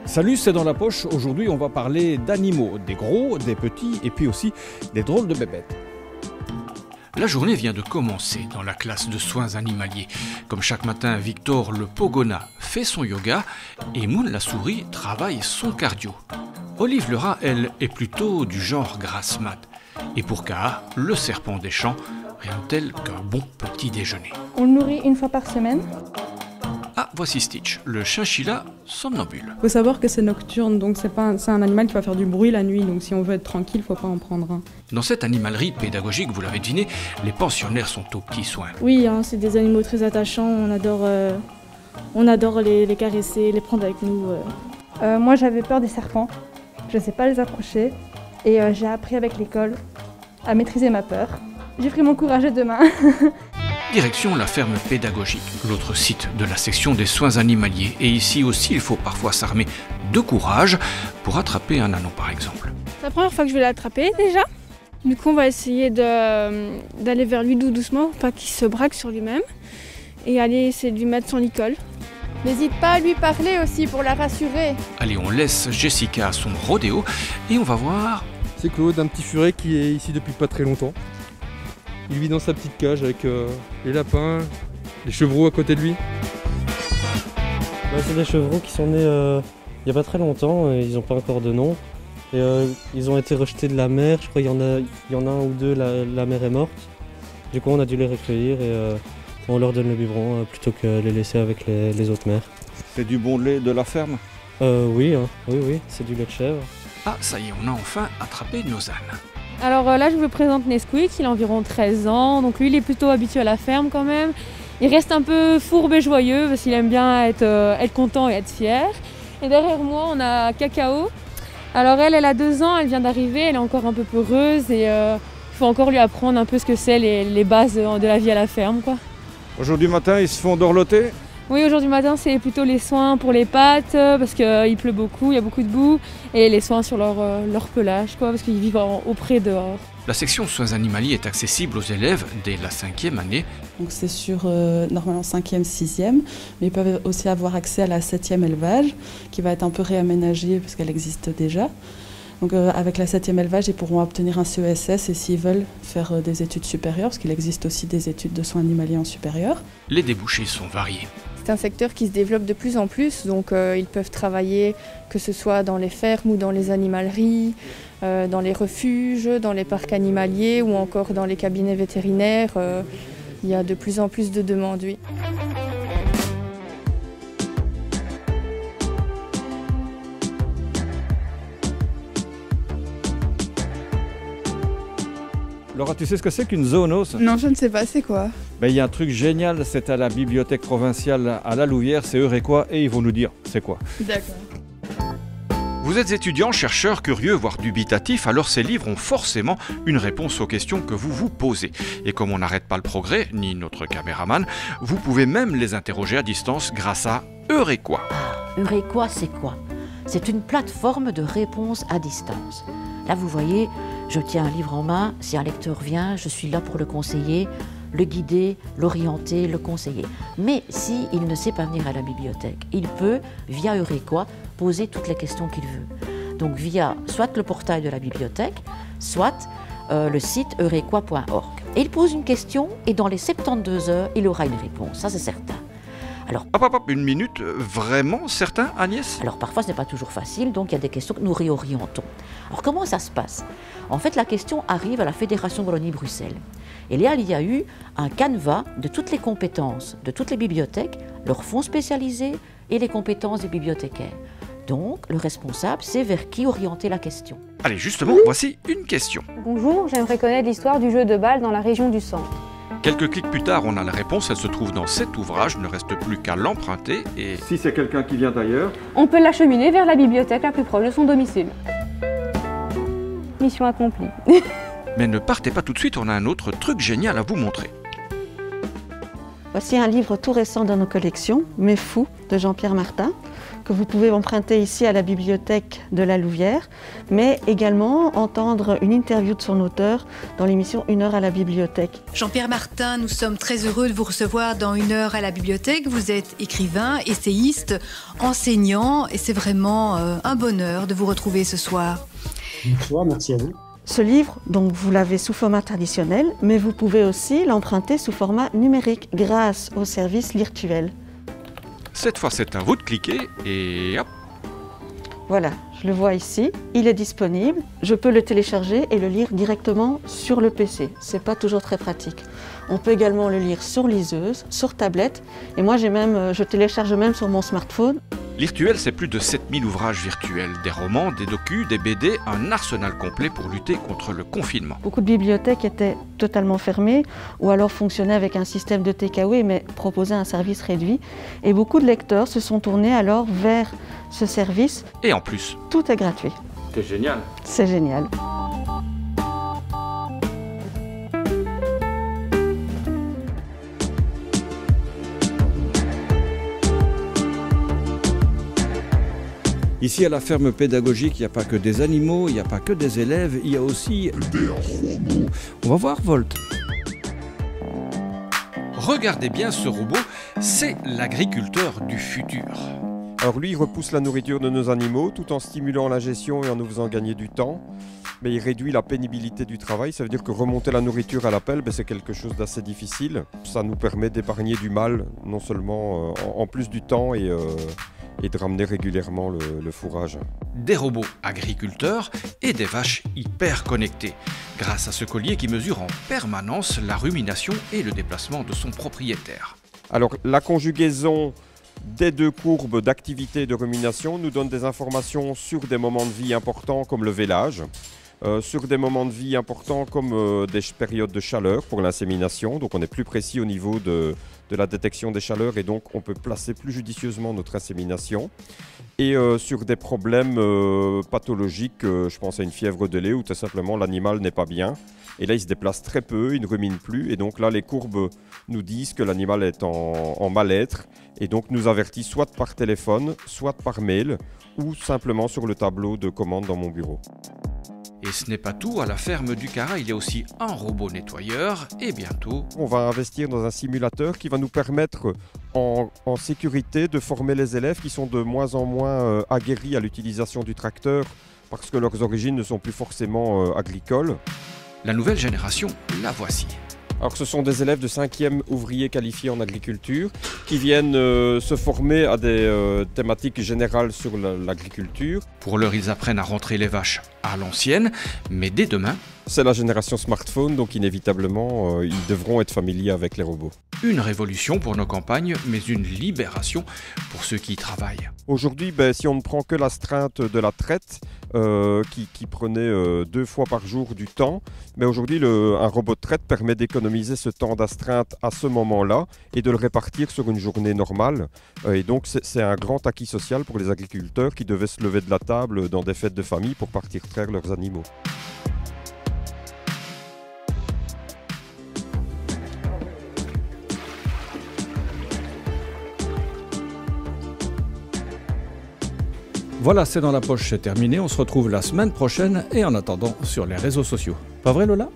Salut, c'est dans la poche. Aujourd'hui, on va parler d'animaux, des gros, des petits et puis aussi des drôles de bébêtes. La journée vient de commencer dans la classe de soins animaliers. Comme chaque matin, Victor le Pogona fait son yoga et Moon la souris travaille son cardio. Olive le rat, elle, est plutôt du genre grasse mat. Et pour Kaa, le serpent des champs, rien de tel qu'un bon petit déjeuner. On le nourrit une fois par semaine. Ah, voici Stitch, le chinchilla somnambule. Il faut savoir que c'est nocturne, donc c'est un animal qui va faire du bruit la nuit, donc si on veut être tranquille, il ne faut pas en prendre un. Dans cette animalerie pédagogique, vous l'avez deviné, les pensionnaires sont aux petits soins. Oui, c'est des animaux très attachants, on adore les caresser, les prendre avec nous. Moi j'avais peur des serpents, je ne sais pas les approcher et j'ai appris avec l'école à maîtriser ma peur. J'ai pris mon courage à deux mains. Direction la ferme pédagogique, l'autre site de la section des soins animaliers. Et ici aussi, il faut parfois s'armer de courage pour attraper un ânon par exemple. C'est la première fois que je vais l'attraper déjà. Du coup, on va essayer d'aller vers lui doucement, pour pas qu'il se braque sur lui-même. Et aller essayer de lui mettre son licol. N'hésite pas à lui parler aussi pour la rassurer. Allez, on laisse Jessica à son rodéo et on va voir... C'est Claude, un petit furet qui est ici depuis pas très longtemps. Il vit dans sa petite cage avec les lapins, les chevreaux à côté de lui. C'est des chevreaux qui sont nés il n'y a pas très longtemps, ils n'ont pas encore de nom. Et, ils ont été rejetés de la mer, je crois qu'il y en a un ou deux, la mère est morte. Du coup on a dû les recueillir et on leur donne le biberon plutôt que les laisser avec les autres mères. C'est du bon lait de la ferme? Oui, c'est du lait de chèvre. Ah, ça y est, on a enfin attrapé nos ânes. Alors là, je vous présente Nesquik, il a environ 13 ans, donc lui il est plutôt habitué à la ferme quand même. Il reste un peu fourbe et joyeux parce qu'il aime bien être content et être fier. Et derrière moi, on a Cacao. Alors elle a 2 ans, elle vient d'arriver, elle est encore un peu peureuse et il faut encore lui apprendre un peu ce que c'est les bases de la vie à la ferme, quoi. Aujourd'hui matin, ils se font dorloter? Oui, aujourd'hui matin, c'est plutôt les soins pour les pattes, parce qu'il pleut beaucoup, il y a beaucoup de boue, et les soins sur leur pelage, quoi, parce qu'ils vivent au pré dehors. La section soins animaliers est accessible aux élèves dès la 5e année. Donc c'est sur normalement 5e, 6e, mais ils peuvent aussi avoir accès à la 7e élevage, qui va être un peu réaménagée parce qu'elle existe déjà. Donc avec la 7e élevage, ils pourront obtenir un CESS et s'ils veulent faire des études supérieures, parce qu'il existe aussi des études de soins animaliers en supérieur. Les débouchés sont variés. C'est un secteur qui se développe de plus en plus, donc ils peuvent travailler que ce soit dans les fermes ou dans les animaleries, dans les refuges, dans les parcs animaliers ou encore dans les cabinets vétérinaires. Il y a de plus en plus de demandes, oui. Laura, tu sais ce que c'est qu'une zoonose? Non, je ne sais pas, c'est quoi? Il y a un truc génial, c'est à la bibliothèque provinciale à La Louvière, c'est Euréquois et ils vont nous dire c'est quoi. D'accord. Vous êtes étudiant, chercheur, curieux, voire dubitatif, alors ces livres ont forcément une réponse aux questions que vous vous posez. Et comme on n'arrête pas le progrès, ni notre caméraman, vous pouvez même les interroger à distance grâce à Euréquois. Euréquois, c'est quoi? C'est une plateforme de réponse à distance. Là, vous voyez, je tiens un livre en main, si un lecteur vient, je suis là pour le conseiller, le guider, l'orienter, le conseiller. Mais s'il ne sait pas venir à la bibliothèque, il peut, via Euréquois, poser toutes les questions qu'il veut. Donc via soit le portail de la bibliothèque, soit le site euréquois.org. Et il pose une question et dans les 72 heures, il aura une réponse, ça c'est certain. Alors, une minute, vraiment certain, Agnès? Alors parfois ce n'est pas toujours facile, donc il y a des questions que nous réorientons. Alors comment ça se passe? En fait, la question arrive à la Fédération Wallonie-Bruxelles. Et là, il y a eu un canevas de toutes les compétences de toutes les bibliothèques, leurs fonds spécialisés et les compétences des bibliothécaires. Donc, le responsable sait vers qui orienter la question. Allez, justement, voici une question. Bonjour, j'aimerais connaître l'histoire du jeu de balle dans la région du centre. Quelques clics plus tard, on a la réponse, elle se trouve dans cet ouvrage, il ne reste plus qu'à l'emprunter et... Si c'est quelqu'un qui vient d'ailleurs, on peut l'acheminer vers la bibliothèque la plus proche de son domicile. Mission accomplie. Mais ne partez pas tout de suite, on a un autre truc génial à vous montrer. Voici un livre tout récent dans nos collections, Mes fous, de Jean-Pierre Martin, que vous pouvez emprunter ici à la bibliothèque de la Louvière, mais également entendre une interview de son auteur dans l'émission 1 heure à la bibliothèque. Jean-Pierre Martin, nous sommes très heureux de vous recevoir dans 1 heure à la bibliothèque. Vous êtes écrivain, essayiste, enseignant, et c'est vraiment un bonheur de vous retrouver ce soir. Bonsoir, merci à vous. Ce livre, donc, vous l'avez sous format traditionnel, mais vous pouvez aussi l'emprunter sous format numérique grâce au service Lirtuel. Cette fois, c'est à vous de cliquer et hop. Voilà, je le vois ici, il est disponible. Je peux le télécharger et le lire directement sur le PC. C'est pas toujours très pratique. On peut également le lire sur liseuse, sur tablette, et moi je télécharge même sur mon smartphone. Lirtuel, c'est plus de 7000 ouvrages virtuels, des romans, des docus, des BD, un arsenal complet pour lutter contre le confinement. Beaucoup de bibliothèques étaient totalement fermées ou alors fonctionnaient avec un système de takeaway mais proposaient un service réduit. Et beaucoup de lecteurs se sont tournés alors vers ce service. Et en plus, tout est gratuit. C'est génial. C'est génial. Ici à la ferme pédagogique, il n'y a pas que des animaux, il n'y a pas que des élèves, il y a aussi des robots. On va voir Volt. Regardez bien ce robot, c'est l'agriculteur du futur. Alors lui, il repousse la nourriture de nos animaux tout en stimulant la gestion et en nous faisant gagner du temps. Mais il réduit la pénibilité du travail, ça veut dire que remonter la nourriture à la pelle, c'est quelque chose d'assez difficile. Ça nous permet d'épargner du mal, non seulement en plus du temps et de ramener régulièrement le fourrage. Des robots agriculteurs et des vaches hyper connectées, grâce à ce collier qui mesure en permanence la rumination et le déplacement de son propriétaire. Alors la conjugaison des deux courbes d'activité et de rumination nous donne des informations sur des moments de vie importants comme le vélage, sur des moments de vie importants comme des périodes de chaleur pour l'insémination, donc on est plus précis au niveau de la détection des chaleurs et donc on peut placer plus judicieusement notre insémination. Et sur des problèmes pathologiques, je pense à une fièvre de lait où tout simplement l'animal n'est pas bien. Et là il se déplace très peu, il ne rumine plus et donc là les courbes nous disent que l'animal est en mal-être et donc nous avertit soit par téléphone, soit par mail ou simplement sur le tableau de commande dans mon bureau. Et ce n'est pas tout, à la ferme du Cara, il y a aussi un robot nettoyeur et bientôt... On va investir dans un simulateur qui va nous permettre en sécurité de former les élèves qui sont de moins en moins aguerris à l'utilisation du tracteur parce que leurs origines ne sont plus forcément agricoles. La nouvelle génération, la voici. Alors ce sont des élèves de 5e ouvriers qualifiés en agriculture qui viennent se former à des thématiques générales sur l'agriculture. Pour l'heure, ils apprennent à rentrer les vaches à l'ancienne, mais dès demain... C'est la génération smartphone, donc inévitablement, ils devront être familiers avec les robots. Une révolution pour nos campagnes, mais une libération pour ceux qui y travaillent. Aujourd'hui, si on ne prend que l'astreinte de la traite, qui prenait 2 fois par jour du temps, mais aujourd'hui, un robot de traite permet d'économiser ce temps d'astreinte à ce moment-là et de le répartir sur une journée normale. Et donc, c'est un grand acquis social pour les agriculteurs qui devaient se lever de la table dans des fêtes de famille pour partir traire leurs animaux. Voilà, c'est dans la poche, c'est terminé. On se retrouve la semaine prochaine et en attendant sur les réseaux sociaux. Pas vrai Lola ?